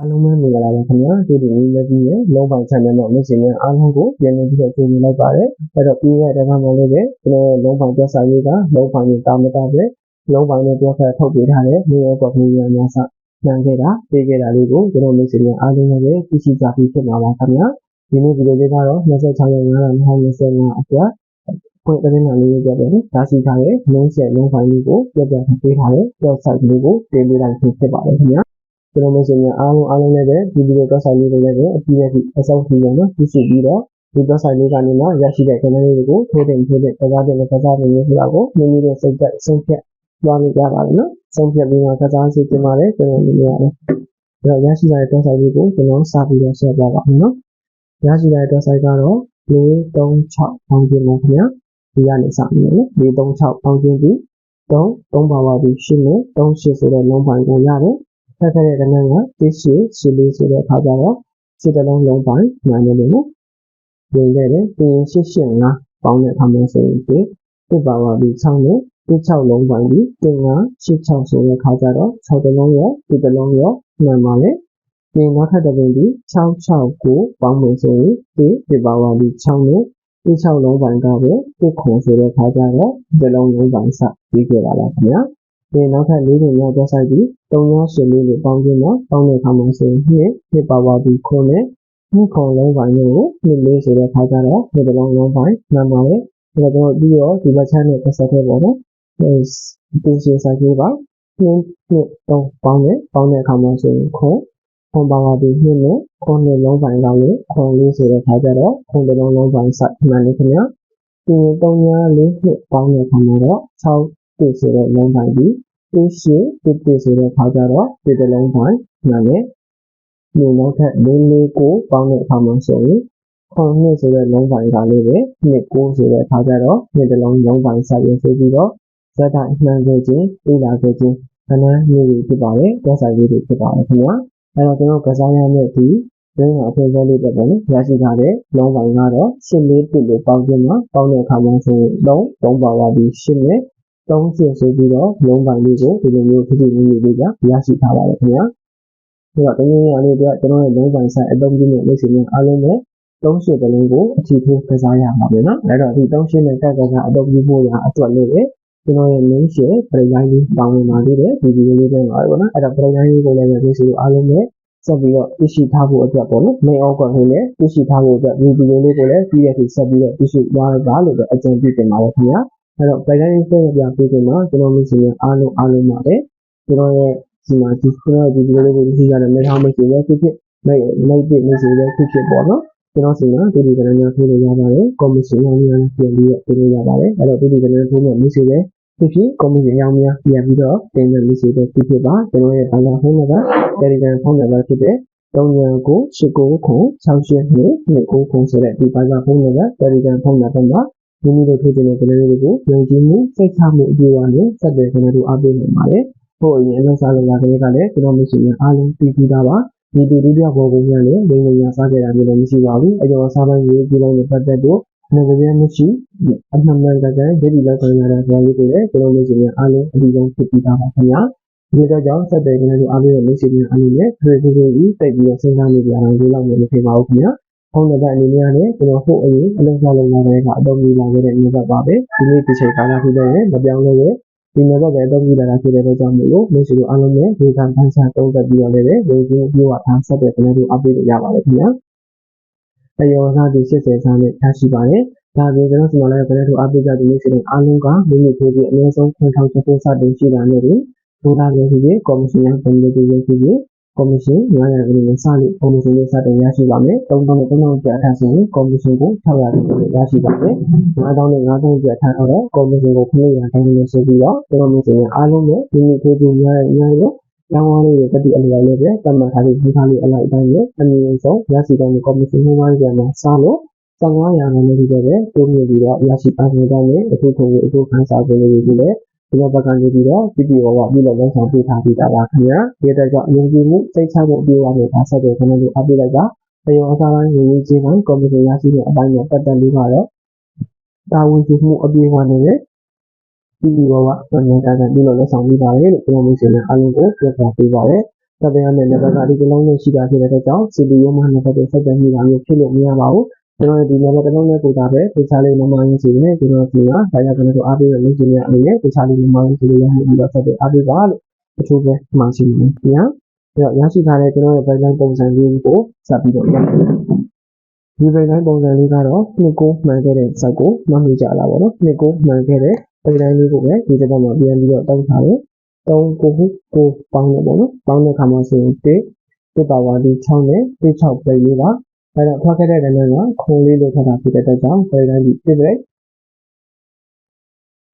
အားလုံးပဲမင်္ဂလာပါခင်ဗျာဒီနေ့လည်းပြီးရဲ့လုံးပိုင်း channel မှာမိတ်ဆွေများအားလုံးကိုပြန်လည်ပြီးတော့ကြိုဆိုလိုက်ပါတယ်အဲ့တော့ပြီးခဲ့တဲ့တစ်ခါမှလည်းပဲကျွန်တော်လုံးပိုင်းကြောက်စာရေးကလုံးပိုင်းနဲ့တာမတာပဲလုံးပိုင်းနဲ့ပြောဖက်ထုတ်ပေးထားတဲ့မျိုးရောကွန်ပျူတာများစနှံခဲ့တာပေးခဲ့တာလေးကိုကျွန်တော်မိတ်ဆွေများအားလုံးလည်းပဲသိရှိကြပြီးဖြစ်မှာပါခင်ဗျာဒီနေ့ဗီဒီယိုလေးကတော့26ရက်9/2025အတွက်ဖွင့်တဲ့နေ့လေးပြတယ်နော်ဒါရှိထားတဲ့လုံးဆက်လုံးပိုင်းလေးကိုပြပြပေးထားတဲ့ website လေးကိုတင်ပေးလိုက်ဖြစ်ပါတယ်ခင်ဗျာကျွန်တော်မျိုးများအားလုံးလည်းပဲဒီဗီဒီယို website လေးကိုလည်းပဲအပြည့်အစုံကြည့်ရနော်သိရှိပြီးတော့ဒီ website လေးကနေမှရရှိတဲ့ channel လေးကိုထိုးတင်ကစားတဲ့မျိုးဆိုတာကိုမိမိတို့စိတ်သက်ဆုံးဖြတ်သွားလို့ရပါတယ်နော်ဆုံးဖြတ်ပြီးမှကစားစီတင်ပါတယ်ကျွန်တော်မျိုးရတယ်အဲ့တော့ရရှိတဲ့ website လေးကိုကျွန်တော်စပြီးတော့ဆက်ပြပါမယ်နော်ရရှိတဲ့ website ကတော့436ပေါင်းခြင်းပါခင်ဗျာဒီကနေစမယ်နော်436ပေါင်းခြင်းပြီး3ပါဝါပြီး8နဲ့38ဆိုတဲ့လုံးပိုင်းကိုရတယ်ဖက်ခဲ့တဲ့ကဏ္ဍက8ဆိုတဲ့အခါကျတော့စစ်တလုံးလုံးပိုင်းမှန်တယ်လို့နော်ဝင်ခဲ့တယ်ပြီးရင်885ပေါင်းတဲ့အခါမှာဆိုရင်ဒီပါဝါပြီး6နဲ့6လုံးပိုင်းပြီး8586ဆိုတဲ့အခါကျတော့6တလုံးရောဒီတလုံးရောမှန်ပါလေပြီးနောက်ထပ်တစ်ပင်ပြီး669ပေါင်းမယ်ဆိုရင်ဒီပါဝါပြီး6နဲ့6လုံးပိုင်းကပဲခုဆိုတဲ့အခါကျတော့ဒီလုံးလုံးပိုင်းစပြီးကြပါလားခင်ဗျာဒီနောက်ထပ်၄ခုမြောက်website ပြီး308လေးကိုပေါင်းခြင်းတော့ပေါင်းတဲ့အခါမှာဆိုရင်2ပါဝါပြီး9နဲ့2လုံးပိုင်းကို2ဆိုတဲ့အခါကျတော့ဒီလုံးပိုင်းမှန်ပါလေဒါတော့ပြီးတော့ဒီ website နဲ့ပတ်သက်တဲ့ပေါ့နော်ဒီရှင်းစာကြီးပါ2ပေါင်းတဲ့အခါမှာဆိုရင်ခွန်ပါဝါပြီး2နဲ့9လုံးပိုင်းကလည်းခွန်လေးဆိုတဲ့အခါကျတော့ခွန်လုံးပိုင်းစမှန်တယ်ခင်ဗျာဒီ3ပေါင်းတဲ့အခါမှာတော့6ဆိုတဲ့လုံးပိုင်းပြီး1ဆိုတဲ့အခါကျတော့ဒီလုံးပိုင်းမှန်တယ်ဒီနောက်ထပ်4ပေါင်းတဲ့အခါမှာဆိုရင်9ဆိုတဲ့လုံးပိုင်းကလေးပဲ9ဆိုတဲ့အခါကျတော့ဒီလုံးပိုင်းဆက်ရဆိုပြီးတော့ဇာတ်တိုင်းမှန်ခဲ့ခြင်းပြီးလာခဲ့ခြင်းခဏမျိုးတွေဖြစ်ပါတယ်ကြောက်ဆိုင်လေးတွေဖြစ်ပါတယ်ခင်ဗျာအဲ့တော့ကျွန်တော်ကစားရမယ့်ဒီရင်းအဖေလေးတွေပေါ့နော်ရရှိထားတဲ့လုံးပိုင်းကတော့8လို့ပေါင်းခြင်းမှာပေါင်းတဲ့အခါမှာဆိုရင်3ပါဝါပြီး8နဲ့30ဆိုပြီးတော့လုံးပိုင်းလေးကိုဒီလိုမျိုးဖြစ်ဖြစ်မျိုးလေးကရရှိထားပါတယ်ခင်ဗျာအဲ့တော့တကယ်ရလေးအတွက်ကျွန်တော်ရဲ့လုံးပိုင်းဆိုင်အသုံးပြုတဲ့လက်ရှိများအားလုံးနဲ့30တလုံးကိုအထီးထိုးကစားရမှာပဲနော်အဲ့တော့ဒီ30နဲ့ကစားအသုံးပြုဖို့ရအတွက်လေးပဲကျွန်တော်ရဲ့ main share ပြည်တိုင်းလေးပေါင်းဝင်ပါသေးတယ်ဒီဗီဒီယိုလေးထဲမှာပေါ့နော်အဲ့တော့ပြည်တိုင်းလေးကိုလည်းဒီစီအားလုံးနဲ့ဆက်ပြီးတော့သိရှိထားဖို့အတွက်ပေါ့နော် main outcome နဲ့သိရှိထားဖို့အတွက်ဒီဗီဒီယိုလေးကိုလည်းပြီးရတဲ့ဆက်ပြီးတော့သိရှိသွားရပါလို့ပဲအကြံပြုတင်ပါတယ်ခင်ဗျာအဲ့တော့ပြည်တိုင်းလေးဆက်ပြပေးခြင်းမှာကျွန်တော်မျိုးစီအားလုံးပါပဲကျွန်တော်ရဲ့ဒီမှာဒီဗီဒီယိုလေးကိုသိရတဲ့မဲ့ဟောင်းမရှိလည်းဖြစ်ဖြစ်လိုက်ပြမရှိလည်းဖြစ်ပေါ့နော်ကျွန်တော်စီမှာဒီကနေ့ထိုးလို့ရပါတယ်ကော်မရှင်ရောင်းများပြန်ပြီးတော့ထိုးလို့ရပါတယ်အဲ့တော့ဒီကနေ့ထိုးလို့မရှိလည်းဖြစ်ကော်မရှင်ရောင်းများပြန်ပြီးတော့တင်တဲ့မရှိလည်းဖြစ်ပါကျွန်တော်ရဲ့ဘာသာဖုန်းနံပါတ် Telegram ဖုန်းနံပါတ်ဖြစ်တဲ့39989229ဆိုတဲ့ဒီဘာသာဖုန်းနံပါတ် Telegram ဖုန်းနံပါတ်မှာမိမိတို့ထိုးတဲ့ကလေးတွေကိုယုံကြည်မှုစိတ်ချမှုအပြည့်အဝနဲ့ဆက်သွယ်ကနေတို့အားပေးနေပါတယ်ဟိုအရင်အလုပ်စားလုပ်လာတဲ့ကလည်းကျွန်တော်မရှိရင်အားလုံးပြီးပြီးသားပါဒီတူတူပြပေါ်ကုန်ရလည်းလိမ့်လိမ့်ရစားကြတာမျိုးလည်းမရှိပါဘူးအကျော်စားပိုင်းရေးကြည့်လိုက်တဲ့ပတ်သက်တော့ငွေကြေးမရှိအမှန်မှန်ကန်ကန်ဒိဋ္ဌိလက်ခံရတဲ့ဘာလို့ကိုလည်းကျွန်တော်မရှိရင်အားလုံးအပြီးဆုံးဖြစ်ပြီးသားပါခင်ဗျာဒီတော့ကြောင့်ဆက်သွယ်ကနေတို့အားပေးတဲ့မိတ်ဆွေများအနေနဲ့တွေ့ကြည့်ပြီးတိတ်ပြီးတော့စဉ်းစားနေကြအောင်လုပ်လို့မဖြစ်ပါဘူးခင်ဗျာဖုန်းနံပါတ်အနေနဲ့လည်းကျွန်တော်ဟိုအရင်အလုပ်စားလုပ်လာတဲ့ကအသုံးပြုလာခဲ့တဲ့နံပါတ်ပါပဲဒီနေ့ဒီချိန်ကာလဖြစ်တဲ့မပြောင်းလဲရဲ့ဒီနံပါတ်ပဲအသုံးပြုလာတာဖြစ်တဲ့အတွက်ကြောင့်မို့လို့မိတ်ဆွေတို့အားလုံးနဲ့ဒီကံဖန်ဆာတုံးသက်ပြီးတော့လည်းဒီလိုမျိုးဝထားဆက်တဲ့ကနေတို့အားပေးလို့ရပါတယ်ခင်ဗျာအယောနာဒီ80ဆန်းနဲ့ထားရှိပါတယ်ဒါပြင်ကျွန်တော်စီမံလိုက်တဲ့တို့အားပေးကြတဲ့မိတ်ဆွေတွေအားလုံးကမိမိတို့ရဲ့အနည်းဆုံး1000ကျပ်ပို့စတင်ရှိတာနဲ့ဒီထိုးထားလို့ဖြစ်ကော်မရှင်ရဲ့ပုံလေးတွေဖြစ်ကော်မရှင်900ရာခိုင်နှုန်းစလို့ကော်မရှင်လေးစတင်ရရှိပါမယ်3000ကျပ်အထက်ဆိုရင်ကော်မရှင်ကို600ရာခိုင်နှုန်းရရှိပါမယ်9000နဲ့9000ကျပ်အထက်တော့ကော်မရှင်ကို900ရာခိုင်နှုန်းဆိုပြီးတော့ကျွန်တော်မျိုးစင်အားလုံးနဲ့မိမိထိုးထားများလို့ကျောင်းဝါးလေးတွေတက်ပြီးအလျော်လေးပဲတတ်မှတ်ထားပြီးဒီခါလေးအလိုက်တိုင်းနဲ့အမြင့်ဆုံးရရှိတဲ့ကော်မရှင်ဟိုးဝိုင်းကျန်မှာစလို့1500ရာခိုင်နှုန်းတွေပဲတိုးမြင့်ပြီးတော့ရရှိပါနေတယ်အခုခုအခုခန်းစာတွေလေးတွေလည်းဒီဘက်ကနေပြီးတော့ပြည်ဝပြုလုပ်လုံးဆောင်ပေးထားပြီးတာပါခင်ဗျာဒီအတွက်ကြောင့်အယုံကြည်မှုစိတ်ချမှုအပြည့်အဝနဲ့ဒါဆက်တဲ့ခဏလေးအပ်ပေးလိုက်တာတရုံအစားပိုင်းရင်းရင်းချင်းပိုင်းကော်မရှင်ရရှိတဲ့အပိုင်းနဲ့ပတ်သက်ပြီးတော့တာဝန်ယူမှုအပြည့်အဝနဲ့ပြည်ဝပြုလုပ်လုံးဆောင်ပေးပါတယ်လို့ကျွန်တော်မျိုးစင်အားလုံးကိုပြောပြပေးပါတယ် ဆက်သွယ်ရမယ့်နံပါတ်ကဒီတစ်လုံးနဲ့ရှိတာဖြစ်တဲ့အတွက်ကြောင့် CPU မှာနံပါတ်တွေဆက်သွယ်မိတာမျိုးဖြစ်လို့မရပါဘူးကျွန်တော်ဒီနံပါတ်တစ်လုံးနဲ့ပို့တာပဲတခြားလေးနံပါတ်ရင်းစီနဲ့ကျွန်တော်ဒီမှာဒါရကျွန်တော်အားပေးရလို့ရှိနေအနေနဲ့တခြားလေးနံပါတ်ရင်းစီတွေရပြီးတော့ဆက်သွယ်အားပေးပါလို့အထူးပဲမှရှိနေခင်ဗျာအဲ့တော့ရရှိထားတဲ့ကျွန်တော်ရဲ့ backline ပုံစံလေးကိုဆက်ပြီးတော့ရအောင်ဒီ backline ပုံစံလေးကတော့နှစ်ကိုမှန်ခဲ့တဲ့ site ကိုမှတ်မိကြတာပေါ့နော်နှစ်ကိုမှန်ခဲ့တဲ့ backline လေးကိုပဲဒီတစ်ပတ်မှာပြန်ပြီးတော့တောင်းထားတယ်3ကိုပေါင်းတယ်ပေါ့နော်ပေါင်းတဲ့အခါမှာဆိုရင်1ပါဝါဒီ6နဲ့6 plate လေးပါအဲ့တော့ထွက်ခဲ့တဲ့လည်းကခုံလေးလို့ထပ်တာဖြစ်တဲ့အတွက်ကြောင့် backline ဒီ1 plate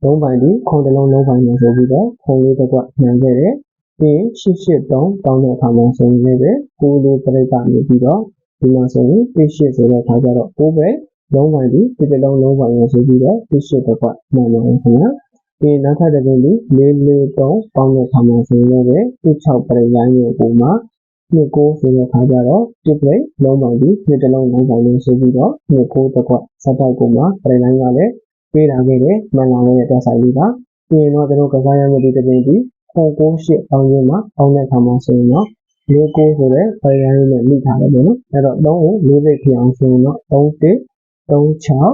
လုံးပိုင်းဒီခုံတစ်လုံးလုံးပိုင်းနဲ့ဆိုပြီးတော့ခုံလေးတစ်ကွမှန်ခဲ့တယ်ပြီးရင်883တောင်းတဲ့အခါမှာဆိုရင်လည်း9လေး plate ကနေပြီးတော့ဒီမှာဆိုရင်8ဆိုတဲ့အခါကျတော့9ပဲလုံးပိုင်းဒီတစ်တစ်လုံးလုံးပိုင်းနဲ့ဆိုပြီးတော့8တစ်ကွမှန်ပါတယ်ခင်ဗျာပြီးနောက်ထပ်တစ်ခုဒီ443ပေါင်းတဲ့အခါမှာဆိုရင်လည်း6 plate လိုင်းရဲ့ပုံမှာ29ဆိုတဲ့အခါကျတော့1 plate လုံးပိုင်းဒီတစ်တစ်လုံးလုံးပိုင်းနဲ့ဆိုပြီးတော့29တစ်ကွစက်တိုက်ပုံမှာ plate လိုင်းကလည်းပေးလာခဲ့တယ်မှန်လာတဲ့တက်ဆိုင်လေးပါပြီးရင်တော့ကျွန်တော်ကစားရမယ့်ဒီတစ်ပင်ဒီ98ပေါင်းရင်းမှာပေါင်းတဲ့အခါမှာဆိုရင်တော့49ဆိုတဲ့ plate လိုင်းနဲ့မိထားတယ်ပေါ့နော်အဲ့တော့3ကို4 plate ဖြစ်အောင်ဆိုရင်တော့31 36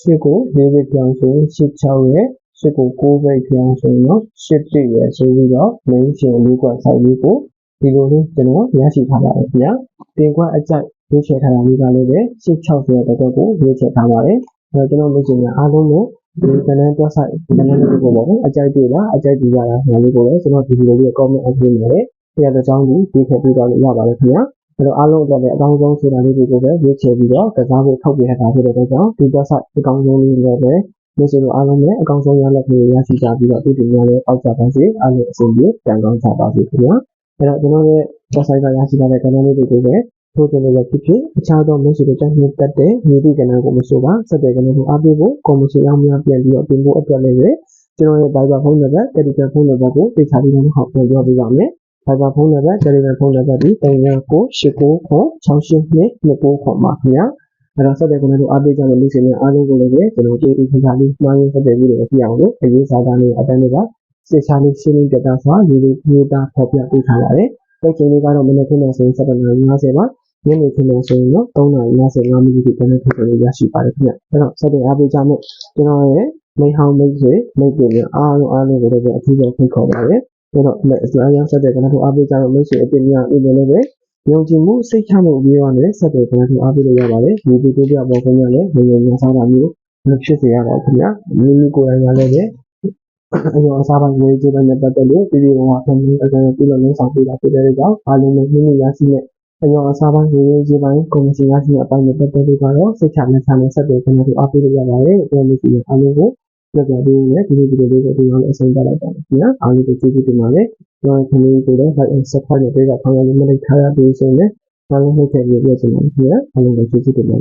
8ကို4 plate ဖြစ်အောင်ဆိုရင်86ရဲ့8ကို9 plate ဖြစ်အောင်ဆိုရင်တော့8ရဲ့ဆိုပြီးတော့ main ရှင်လေးကွက်ဆိုင်လေးကိုဒီလိုလေးကျွန်တော်ရရှိထားပါတယ်ခင်ဗျာတင်ကွက်အကြိုက်ရွေးချယ်ထားတာလေးကလည်းပဲ86ဆိုတဲ့တော့ကိုရွေးချယ်ထားပါတယ်အဲ့တော့ကျွန်တော်လုပ်ချင်တာအားလုံးကိုဒီကနန်းတွက်ဆိုင်ကနန်းလေးကိုပေါ့နော်အကြိုက်တွေ့လားအကြိုက်ကြည့်ရတာဆိုလေးကိုလည်းကျွန်တော်ဒီဗီဒီယိုလေး comment အပ်ပေးမယ်ဒီအကြောင်းကိုဒီထည့်ပေးတော့ရပါတယ်ခင်ဗျာအဲ့တော့အားလုံးအတွက်လည်းအကောင်းဆုံးဆိုတာလေးတွေကိုပဲရွေးချယ်ပြီးတော့ကစားဖို့ထုတ်ပြထားတာဖြစ်တဲ့အတွက်ကြောင့်ဒီတွက်ဆိုင်အကောင်းဆုံးလေးတွေလည်းမိတ်ဆွေတို့အားလုံးနဲ့အကောင်းဆုံးရလဒ်တွေရရှိကြပြီးတော့ဒီတင်များလည်းအောက်ကြပါစေအားလုံးအဆင်ပြေကြံကောင်းကြပါစေခင်ဗျာအဲ့တော့ကျွန်တော်ရဲ့ website ကရရှိထားတဲ့ channel လေးတွေကိုပဲထိုးတင်လို့ဖြစ်ဖြစ်အခြားသောမိတ်ဆွေတို့တိုက်နှိပ်တတ်တဲ့မြေတိ channel ကိုမဆိုပါဆက်သွယ် channel ကိုအားပေးဖို့ commission အောင်များပြန်ပြီးတော့တင်ဖို့အတွက်လည်းပဲကျွန်တော်ရဲ့ Viber ဖုန်းနံပါတ် Telegram ဖုန်းနံပါတ်ကိုပေးချပြီးတော့ဟောပြောပေးပါမယ် Viber ဖုန်းနံပါတ် Telegram ဖုန်းနံပါတ်ဒီ3998966229ပါခင်ဗျာအဲ့တော့ဆက်သွယ် channel ကိုအားပေးကြတဲ့မိတ်ဆွေများအားလုံးကိုလည်းကျွန်တော်ကျေးဇူးတင်ပါလေးမှားရင်းဆက်သွယ်ပြီးတော့ပြအောင်လို့အရေးစားတာလေးအတန်းတွေကစေချာလေးရှင်းလင်းပြသစွာရေးသားဖော်ပြပေးထားပါတယ်။ဒီချိန်လေးကတော့မနေ့ကဆိုရင်7:50ပါ။ညနေခင်းမှာဆိုရင်တော့3:55မိနစ်ဒီကနေ့ဖြစ်လို့ရရှိပါတယ်ခင်ဗျ။အဲ့တော့ဆက်သွယ်အားပေးကြမယ့်ကျွန်တော်ရဲ့မိဟောင်းမိတ်ဆွေမိတ်ပြင်အားလုံးကိုလည်းအထူးပဲဖိတ်ခေါ်ပါတယ်။အဲ့တော့အရင်ဆက်သွယ်ကျွန်တော်အားပေးကြမယ့်မိတ်ဆွေအပြင်များဦးလည်းပဲယုံကြည်မှုစိတ်ချမှုပြီးတော့လည်းဆက်သွယ်ကျွန်တော်အားပေးလို့ရပါတယ်။ဒီဗီဒီယိုပြပေါ်ခင်ဗျာလည်းငြိမ်ငြိမ်စားတာမျိုးမဖြစ်စေရပါဘူးခင်ဗျာ။မိကိုယ်တိုင်ကလည်းပဲအယောအစားပိုင်းဝေးကြတဲ့ပတ်သက်လို့ပြည်တော်မှာအမှန်အကန်ပြုလုပ်နေဆောင်ပေးတာဖြစ်တဲ့ကြောင့်အားလုံးနဲ့မိမိရရှိတဲ့အယောအစားပိုင်းဝေးကြပိုင်းကွန်မြူနတီရရှိတဲ့အပိုင်းတွေပတ်သက်လို့ကတော့စိတ်ချလက်ချနဲ့ဆက်သွယ်ကျွန်တော်အားပေးလို့ရပါတယ်။ပြောလို့ရှိရင်အားလုံးကိုပြောပြပေးရတဲ့ဒီဗီဒီယိုလေးကိုဒီအောင်အဆုံးသတ်လိုက်ပါမယ်ခင်ဗျာ။အားလုံးကိုကျေးဇူးတင်ပါတယ်။ကျွန်တော်ခဏလေးကိုလည်း like and subscribe နဲ့ပေးတာခေါင်းရည်မလိုက်ထားရသေးဆိုရင်လည်းအားလုံးနှုတ်ဆက်ပြီးပြောချင်ပါတယ်ခင်ဗျာ။အားလုံးကိုကျေးဇူးတင်ပါတယ်